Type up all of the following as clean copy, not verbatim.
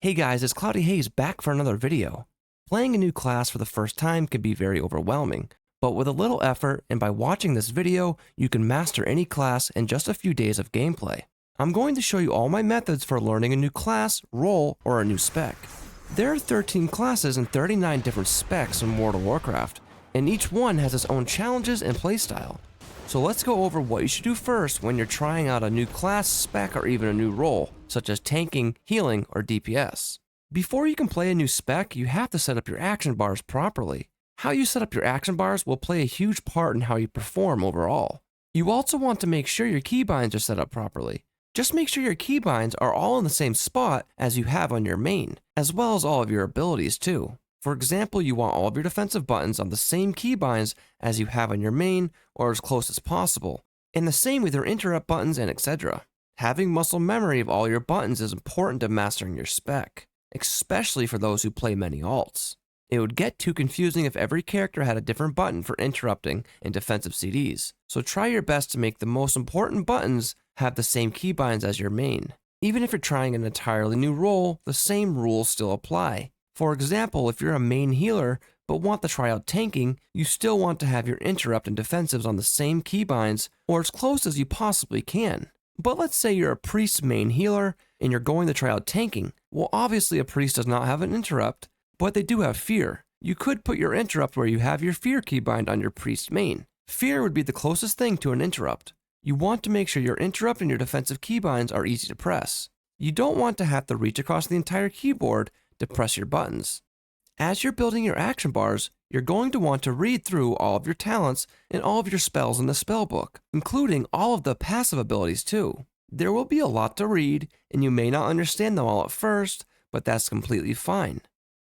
Hey guys, it's Cloudy Haze back for another video. Playing a new class for the first time can be very overwhelming, but with a little effort and by watching this video, you can master any class in just a few days of gameplay. I'm going to show you all my methods for learning a new class, role, or a new spec. There are 13 classes and 39 different specs in World of Warcraft, and each one has its own challenges and playstyle. So let's go over what you should do first when you're trying out a new class, spec, or even a new role, such as tanking, healing, or DPS. Before you can play a new spec, you have to set up your action bars properly. How you set up your action bars will play a huge part in how you perform overall. You also want to make sure your keybinds are set up properly. Just make sure your keybinds are all in the same spot as you have on your main, as well as all of your abilities too. For example, you want all of your defensive buttons on the same keybinds as you have on your main, or as close as possible, and the same with your interrupt buttons and etc. Having muscle memory of all your buttons is important to mastering your spec, especially for those who play many alts. It would get too confusing if every character had a different button for interrupting and defensive CDs, so try your best to make the most important buttons have the same keybinds as your main. Even if you're trying an entirely new role, the same rules still apply. For example, if you're a main healer but want to try out tanking, you still want to have your interrupt and defensives on the same keybinds or as close as you possibly can. But let's say you're a priest main healer and you're going to try out tanking. Well, obviously a priest does not have an interrupt, but they do have fear. You could put your interrupt where you have your fear keybind on your priest main. Fear would be the closest thing to an interrupt. You want to make sure your interrupt and your defensive keybinds are easy to press. You don't want to have to reach across the entire keyboard to press your buttons. As you're building your action bars, you're going to want to read through all of your talents and all of your spells in the spell book, including all of the passive abilities too. There will be a lot to read, and you may not understand them all at first, but that's completely fine.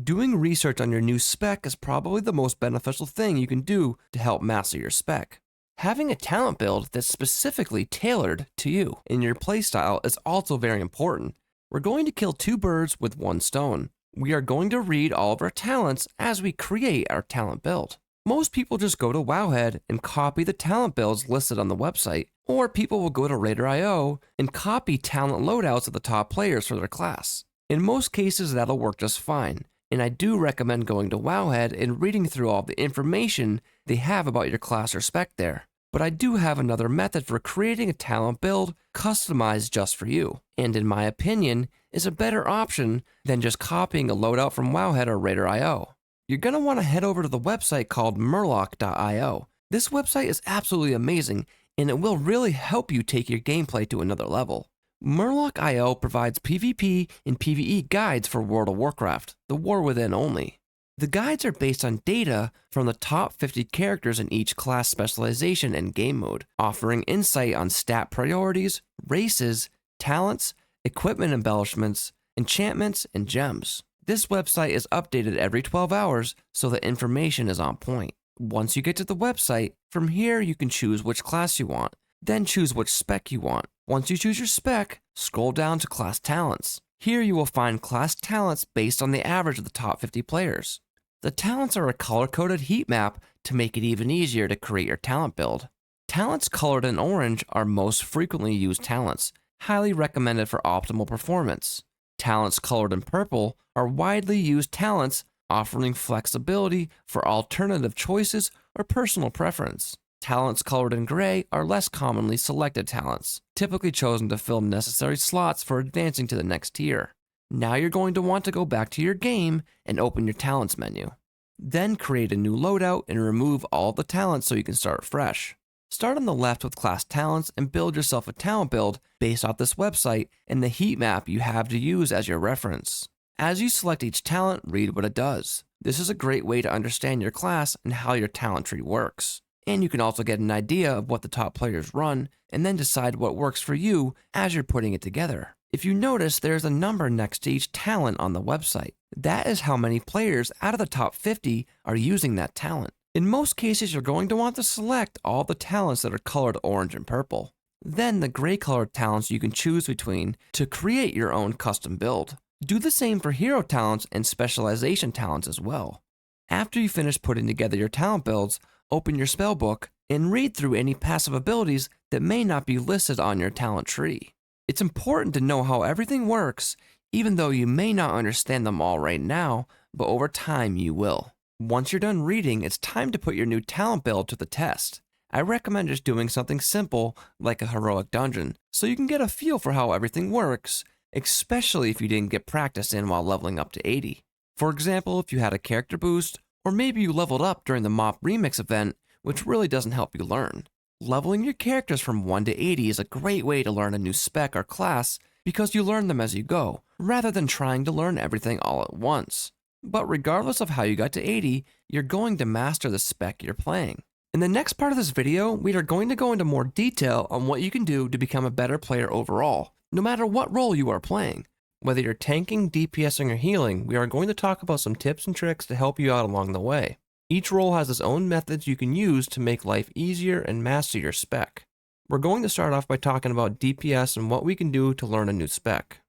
Doing research on your new spec is probably the most beneficial thing you can do to help master your spec. Having a talent build that's specifically tailored to you and your playstyle is also very important. We're going to kill two birds with one stone. We are going to read all of our talents as we create our talent build. Most people just go to Wowhead and copy the talent builds listed on the website, or people will go to Raider.io and copy talent loadouts of the top players for their class. In most cases, that'll work just fine, and I do recommend going to Wowhead and reading through all the information they have about your class or spec there. But I do have another method for creating a talent build customized just for you, and in my opinion, is a better option than just copying a loadout from Wowhead or Raider.io. You're going to want to head over to the website called Murloc.io. This website is absolutely amazing, and it will really help you take your gameplay to another level. Murloc.io provides PvP and PvE guides for World of Warcraft, the War Within only. The guides are based on data from the top 50 characters in each class specialization and game mode, offering insight on stat priorities, races, talents, equipment embellishments, enchantments, and gems. This website is updated every 12 hours, so the information is on point. Once you get to the website, from here you can choose which class you want, then choose which spec you want. Once you choose your spec, scroll down to class talents. Here you will find class talents based on the average of the top 50 players. The talents are a color-coded heat map to make it even easier to create your talent build. Talents colored in orange are most frequently used talents, highly recommended for optimal performance. Talents colored in purple are widely used talents, offering flexibility for alternative choices or personal preference. Talents colored in gray are less commonly selected talents, typically chosen to fill necessary slots for advancing to the next tier. Now you're going to want to go back to your game and open your talents menu. Then create a new loadout and remove all the talents so you can start fresh. Start on the left with class talents and build yourself a talent build based off this website and the heat map you have to use as your reference. As you select each talent, read what it does. This is a great way to understand your class and how your talent tree works. And you can also get an idea of what the top players run and then decide what works for you as you're putting it together. If you notice, there's a number next to each talent on the website. That is how many players out of the top 50 are using that talent. In most cases, you're going to want to select all the talents that are colored orange and purple. Then the gray colored talents you can choose between to create your own custom build. Do the same for hero talents and specialization talents as well. After you finish putting together your talent builds, open your spell book and read through any passive abilities that may not be listed on your talent tree. It's important to know how everything works, even though you may not understand them all right now, but over time you will. Once you're done reading, it's time to put your new talent build to the test. I recommend just doing something simple like a heroic dungeon, so you can get a feel for how everything works, especially if you didn't get practice in while leveling up to 80. For example, if you had a character boost, or maybe you leveled up during the MOP Remix event, which really doesn't help you learn. Leveling your characters from 1 to 80 is a great way to learn a new spec or class because you learn them as you go, rather than trying to learn everything all at once. But regardless of how you got to 80, you're going to master the spec you're playing. In the next part of this video, we are going to go into more detail on what you can do to become a better player overall, no matter what role you are playing. Whether you're tanking, DPSing, or healing, we are going to talk about some tips and tricks to help you out along the way. Each role has its own methods you can use to make life easier and master your spec. We're going to start off by talking about DPS and what we can do to learn a new spec.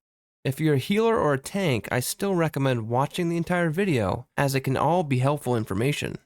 If you're a healer or a tank, I still recommend watching the entire video, as it can all be helpful information.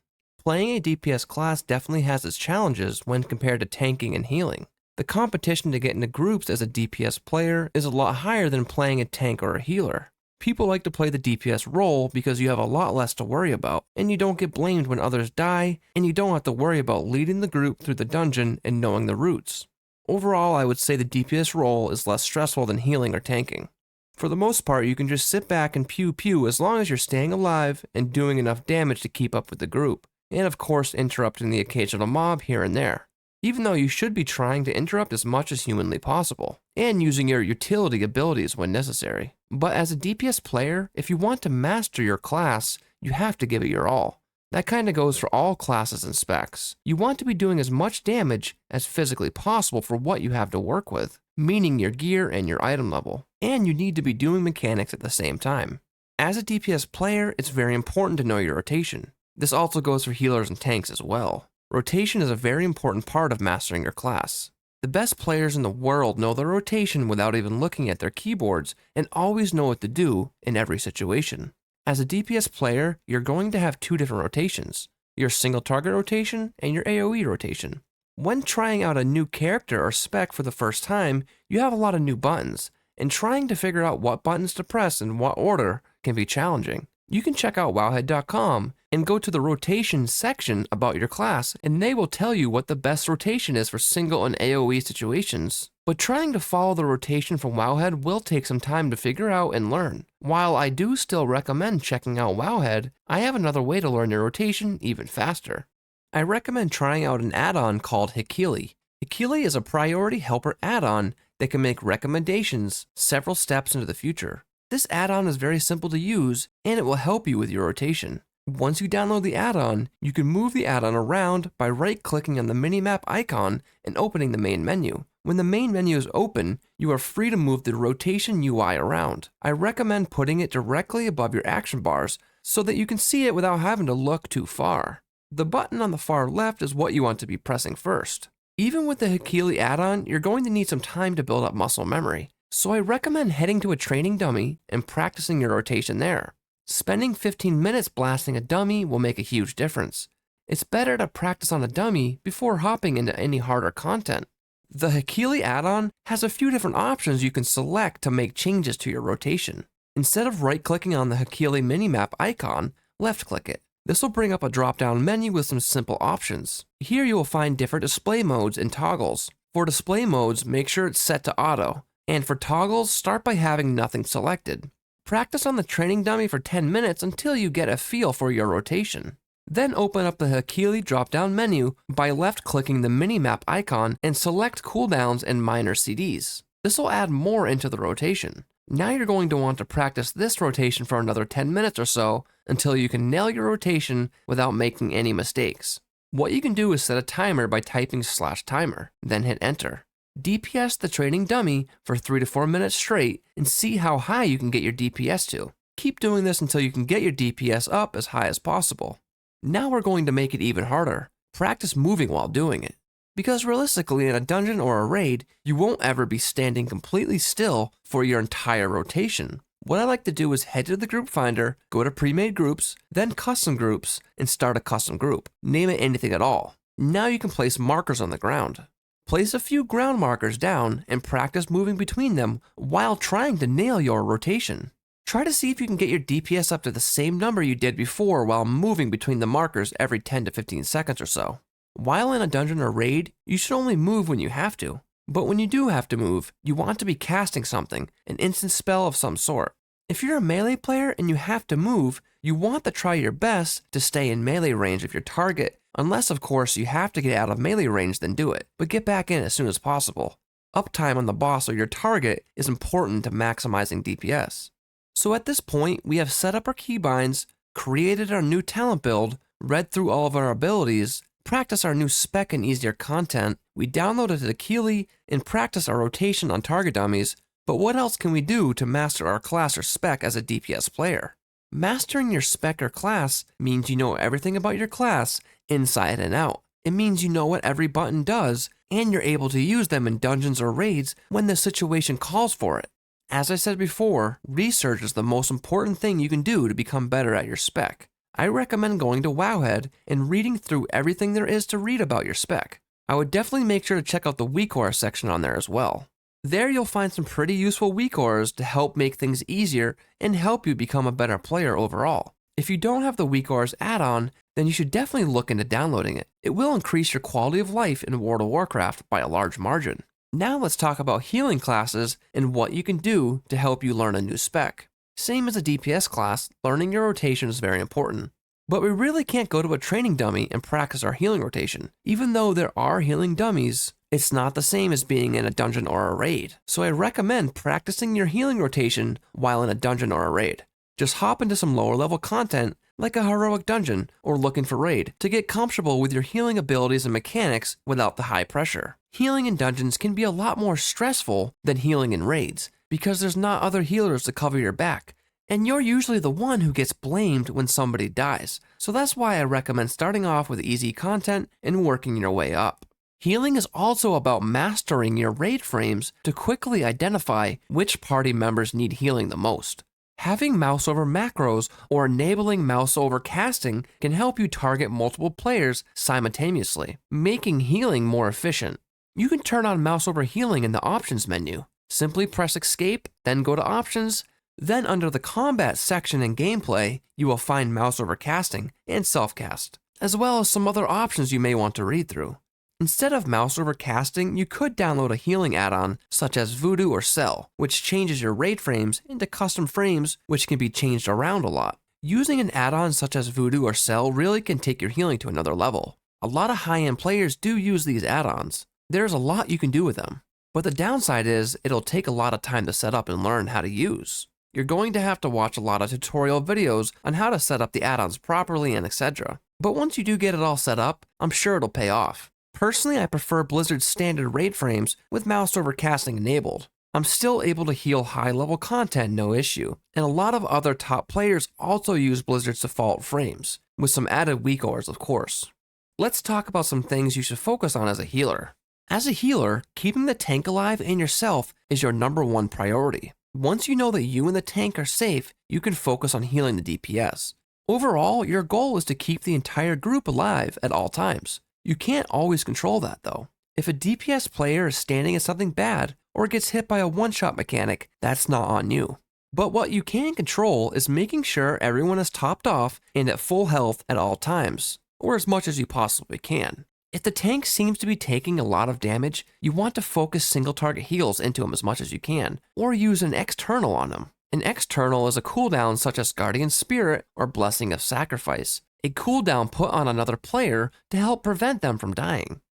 Playing a DPS class definitely has its challenges when compared to tanking and healing. The competition to get into groups as a DPS player is a lot higher than playing a tank or a healer. People like to play the DPS role because you have a lot less to worry about, and you don't get blamed when others die, and you don't have to worry about leading the group through the dungeon and knowing the routes. Overall, I would say the DPS role is less stressful than healing or tanking. For the most part, you can just sit back and pew as long as you're staying alive and doing enough damage to keep up with the group, and of course interrupting the occasional mob here and there. Even though you should be trying to interrupt as much as humanly possible, and using your utility abilities when necessary. But as a DPS player, if you want to master your class, you have to give it your all. That kinda goes for all classes and specs. You want to be doing as much damage as physically possible for what you have to work with, meaning your gear and your item level. And you need to be doing mechanics at the same time. As a DPS player, it's very important to know your rotation. This also goes for healers and tanks as well. Rotation is a very important part of mastering your class. The best players in the world know their rotation without even looking at their keyboards and always know what to do in every situation. As a DPS player, you're going to have two different rotations, your single target rotation and your AoE rotation. When trying out a new character or spec for the first time, you have a lot of new buttons, and trying to figure out what buttons to press in what order can be challenging. You can check out wowhead.com and go to the rotation section about your class, and they will tell you what the best rotation is for single and AoE situations. But trying to follow the rotation from Wowhead will take some time to figure out and learn. While I do still recommend checking out Wowhead, I have another way to learn your rotation even faster. I recommend trying out an add-on called Hikili. Hikili is a priority helper add-on that can make recommendations several steps into the future. This add-on is very simple to use, and it will help you with your rotation. Once you download the add-on, you can move the add-on around by right-clicking on the minimap icon and opening the main menu. When the main menu is open, you are free to move the rotation UI around. I recommend putting it directly above your action bars so that you can see it without having to look too far. The button on the far left is what you want to be pressing first. Even with the Hikili add-on, you're going to need some time to build up muscle memory. So I recommend heading to a training dummy and practicing your rotation there. Spending 15 minutes blasting a dummy will make a huge difference. It's better to practice on a dummy before hopping into any harder content. The Hikili add-on has a few different options you can select to make changes to your rotation. Instead of right-clicking on the Hikili minimap icon, left-click it. This will bring up a drop-down menu with some simple options. Here you will find different display modes and toggles. For display modes, make sure it's set to auto. And for toggles, start by having nothing selected. Practice on the training dummy for 10 minutes until you get a feel for your rotation. Then open up the Hikili drop-down menu by left-clicking the minimap icon and select cooldowns and minor CDs. This will add more into the rotation. Now you're going to want to practice this rotation for another 10 minutes or so until you can nail your rotation without making any mistakes. What you can do is set a timer by typing /timer, then hit enter. DPS the training dummy for 3 to 4 minutes straight and see how high you can get your DPS to. Keep doing this until you can get your DPS up as high as possible. Now we're going to make it even harder. Practice moving while doing it. Because realistically in a dungeon or a raid, you won't ever be standing completely still for your entire rotation. What I like to do is head to the group finder, go to pre-made groups, then custom groups, and start a custom group. Name it anything at all. Now you can place markers on the ground. Place a few ground markers down and practice moving between them while trying to nail your rotation. Try to see if you can get your DPS up to the same number you did before while moving between the markers every 10 to 15 seconds or so. While in a dungeon or raid, you should only move when you have to. But when you do have to move, you want to be casting something, an instant spell of some sort. If you're a melee player and you have to move, you want to try your best to stay in melee range of your target, unless of course you have to get out of melee range, then do it, but get back in as soon as possible. Uptime on the boss or your target is important to maximizing DPS. So at this point, we have set up our keybinds, created our new talent build, read through all of our abilities, practice our new spec and easier content, we downloaded the Keely, and practice our rotation on target dummies. But what else can we do to master our class or spec as a DPS player? Mastering your spec or class means you know everything about your class inside and out. It means you know what every button does, and you're able to use them in dungeons or raids when the situation calls for it. As I said before, research is the most important thing you can do to become better at your spec. I recommend going to Wowhead and reading through everything there is to read about your spec. I would definitely make sure to check out the weak aura section on there as well. There you'll find some pretty useful weak auras to help make things easier and help you become a better player overall. If you don't have the weak auras add-on, then you should definitely look into downloading it. It will increase your quality of life in World of Warcraft by a large margin. Now let's talk about healing classes and what you can do to help you learn a new spec. Same as a DPS class, learning your rotation is very important. But we really can't go to a training dummy and practice our healing rotation. Even though there are healing dummies, it's not the same as being in a dungeon or a raid. So I recommend practicing your healing rotation while in a dungeon or a raid. Just hop into some lower level content like a heroic dungeon or looking for raid to get comfortable with your healing abilities and mechanics without the high pressure. Healing in dungeons can be a lot more stressful than healing in raids because there's not other healers to cover your back. And you're usually the one who gets blamed when somebody dies. So that's why I recommend starting off with easy content and working your way up. Healing is also about mastering your raid frames to quickly identify which party members need healing the most. Having mouse over macros or enabling mouse over casting can help you target multiple players simultaneously, making healing more efficient. You can turn on mouse over healing in the options menu. Simply press escape, then go to options. Then under the combat section in gameplay, you will find mouse over casting and self-cast, as well as some other options you may want to read through. Instead of mouse over casting, you could download a healing add-on such as Voodoo or Cell, which changes your raid frames into custom frames which can be changed around a lot. Using an add-on such as Voodoo or Cell really can take your healing to another level. A lot of high-end players do use these add-ons. There's a lot you can do with them, but the downside is it'll take a lot of time to set up and learn how to use. You're going to have to watch a lot of tutorial videos on how to set up the add-ons properly and etc. But once you do get it all set up, I'm sure it'll pay off. Personally, I prefer Blizzard's standard raid frames with mouse over casting enabled. I'm still able to heal high-level content no issue, and a lot of other top players also use Blizzard's default frames, with some added weak auras of course. Let's talk about some things you should focus on as a healer. As a healer, keeping the tank alive and yourself is your #1 priority. Once you know that you and the tank are safe, you can focus on healing the DPS. Overall, your goal is to keep the entire group alive at all times. You can't always control that though. If a DPS player is standing in something bad or gets hit by a one-shot mechanic, that's not on you. But what you can control is making sure everyone is topped off and at full health at all times, or as much as you possibly can. If the tank seems to be taking a lot of damage, you want to focus single target heals into him as much as you can, or use an external on him. An external is a cooldown such as Guardian Spirit or Blessing of Sacrifice, a cooldown put on another player to help prevent them from dying.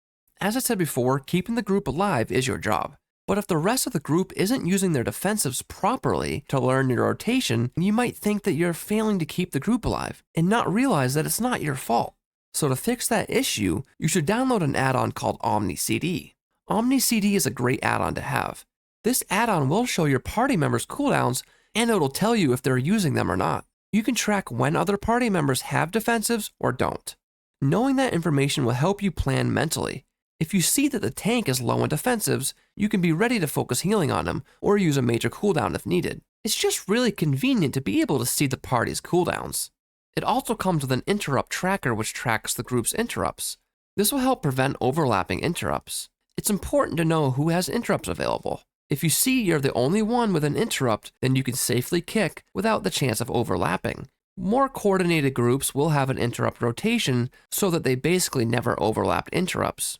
As I said before, keeping the group alive is your job. But if the rest of the group isn't using their defensives properly to learn your rotation, you might think that you're failing to keep the group alive and not realize that it's not your fault. So to fix that issue, you should download an add-on called Omni CD. Omni CD is a great add-on to have. This add-on will show your party members' cooldowns and it'll tell you if they're using them or not. You can track when other party members have defensives or don't. Knowing that information will help you plan mentally. If you see that the tank is low on defensives, you can be ready to focus healing on him or use a major cooldown if needed. It's just really convenient to be able to see the party's cooldowns. It also comes with an interrupt tracker which tracks the group's interrupts. This will help prevent overlapping interrupts. It's important to know who has interrupts available. If you see you're the only one with an interrupt, then you can safely kick without the chance of overlapping. More coordinated groups will have an interrupt rotation so that they basically never overlap interrupts.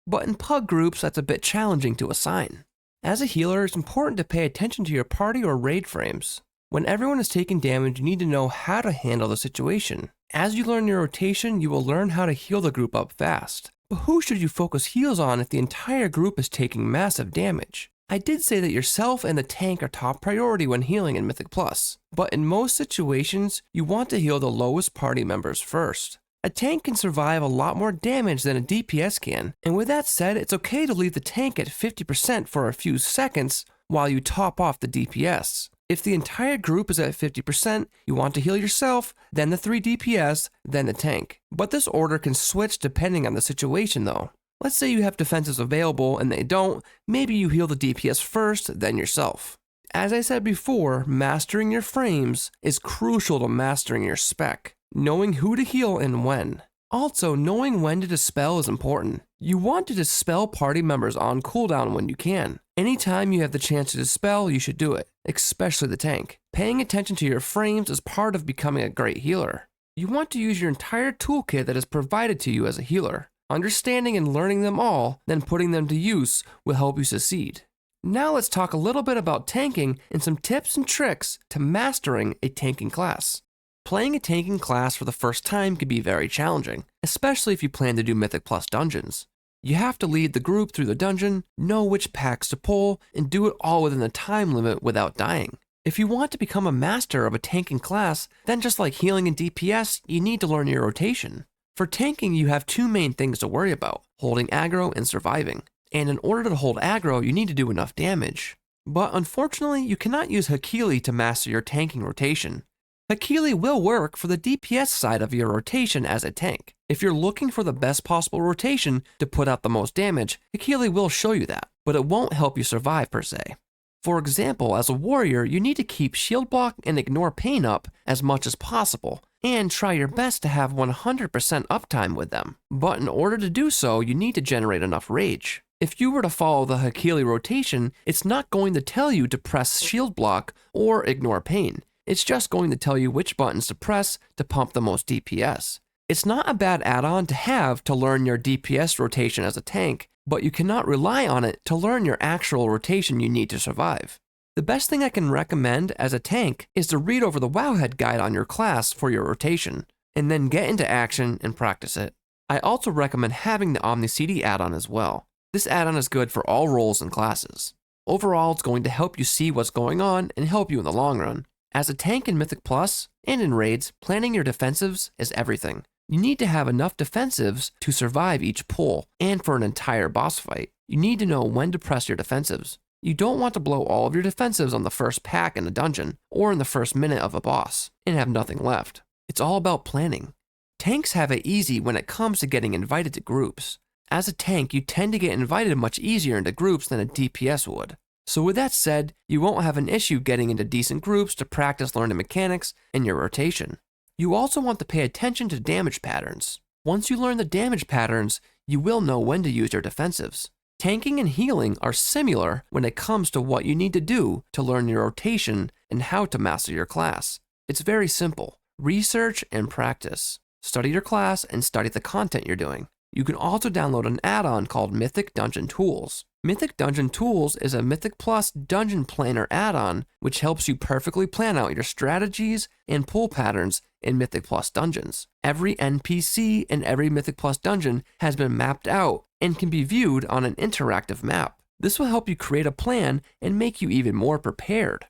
But in pug groups, that's a bit challenging to assign. As a healer, it's important to pay attention to your party or raid frames. When everyone is taking damage, you need to know how to handle the situation. As you learn your rotation, you will learn how to heal the group up fast. But who should you focus heals on if the entire group is taking massive damage? I did say that yourself and the tank are top priority when healing in Mythic Plus, but in most situations, you want to heal the lowest party members first. A tank can survive a lot more damage than a DPS can, and with that said, it's okay to leave the tank at 50% for a few seconds while you top off the DPS. If the entire group is at 50%, you want to heal yourself, then the 3 DPS, then the tank. But this order can switch depending on the situation though. Let's say you have defenses available and they don't, maybe you heal the DPS first, then yourself. As I said before, mastering your frames is crucial to mastering your spec, knowing who to heal and when. Also, knowing when to dispel is important. You want to dispel party members on cooldown when you can. Anytime you have the chance to dispel, you should do it, especially the tank. Paying attention to your frames is part of becoming a great healer. You want to use your entire toolkit that is provided to you as a healer. Understanding and learning them all, then putting them to use will help you succeed. Now let's talk a little bit about tanking and some tips and tricks to mastering a tanking class. Playing a tanking class for the first time can be very challenging, especially if you plan to do Mythic Plus dungeons. You have to lead the group through the dungeon, know which packs to pull, and do it all within the time limit without dying. If you want to become a master of a tanking class, then just like healing and DPS, you need to learn your rotation. For tanking, you have 2 main things to worry about, holding aggro and surviving. And in order to hold aggro, you need to do enough damage. But unfortunately, you cannot use Hakili to master your tanking rotation. Hakili will work for the DPS side of your rotation as a tank. If you're looking for the best possible rotation to put out the most damage, Hakili will show you that, but it won't help you survive per se. For example, as a warrior, you need to keep shield block and ignore pain up as much as possible, and try your best to have 100% uptime with them. But in order to do so, you need to generate enough rage. If you were to follow the Hakili rotation, it's not going to tell you to press shield block or ignore pain. It's just going to tell you which buttons to press to pump the most DPS. It's not a bad add-on to have to learn your DPS rotation as a tank, but you cannot rely on it to learn your actual rotation you need to survive. The best thing I can recommend as a tank is to read over the Wowhead guide on your class for your rotation, and then get into action and practice it. I also recommend having the Omni CD add-on as well. This add-on is good for all roles and classes. Overall, it's going to help you see what's going on and help you in the long run. As a tank in Mythic Plus and in raids, planning your defensives is everything. You need to have enough defensives to survive each pull, and for an entire boss fight. You need to know when to press your defensives. You don't want to blow all of your defensives on the first pack in a dungeon, or in the first minute of a boss, and have nothing left. It's all about planning. Tanks have it easy when it comes to getting invited to groups. As a tank, you tend to get invited much easier into groups than a DPS would. So with that said, you won't have an issue getting into decent groups to practice learning mechanics and your rotation. You also want to pay attention to damage patterns. Once you learn the damage patterns, you will know when to use your defensives. Tanking and healing are similar when it comes to what you need to do to learn your rotation and how to master your class. It's very simple. Research and practice. Study your class and study the content you're doing. You can also download an add-on called Mythic Dungeon Tools. Mythic Dungeon Tools is a Mythic Plus dungeon planner add-on which helps you perfectly plan out your strategies and pull patterns in Mythic Plus dungeons. Every NPC in every Mythic Plus dungeon has been mapped out and can be viewed on an interactive map. This will help you create a plan and make you even more prepared.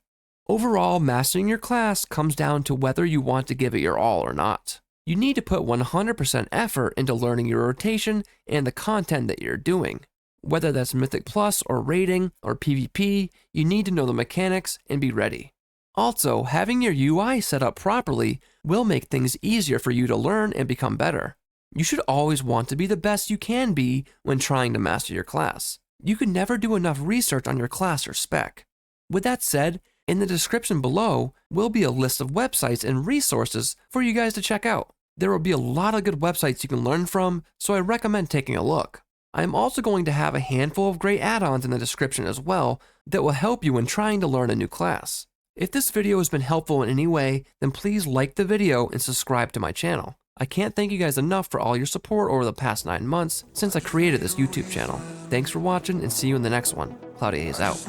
Overall, mastering your class comes down to whether you want to give it your all or not. You need to put 100% effort into learning your rotation and the content that you're doing. Whether that's Mythic Plus or raiding or PvP, you need to know the mechanics and be ready. Also, having your UI set up properly will make things easier for you to learn and become better. You should always want to be the best you can be when trying to master your class. You can never do enough research on your class or spec. With that said, in the description below will be a list of websites and resources for you guys to check out. There will be a lot of good websites you can learn from, so I recommend taking a look. I am also going to have a handful of great add-ons in the description as well that will help you when trying to learn a new class. If this video has been helpful in any way, then please like the video and subscribe to my channel. I can't thank you guys enough for all your support over the past 9 months since I created this YouTube channel. Thanks for watching and see you in the next one. Cloudy is out.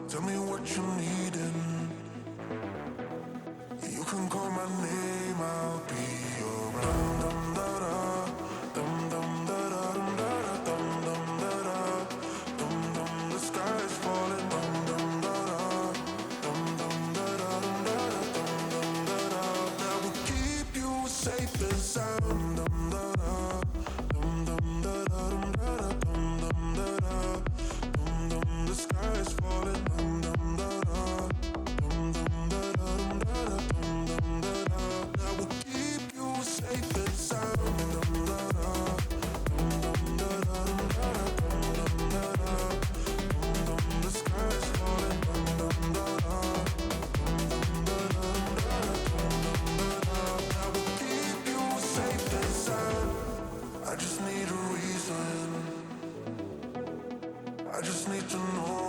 Tell me what you need and you can call my name, I'll be around. Dum da da, dum dum da da, dum da da, dum dum, the sky is falling. Dum dum da da, dum dum da da, dum da da. That will keep you safe and sound. Dum da da, dum dum da da, dum da da, dum dum, the sky is falling. I just need to know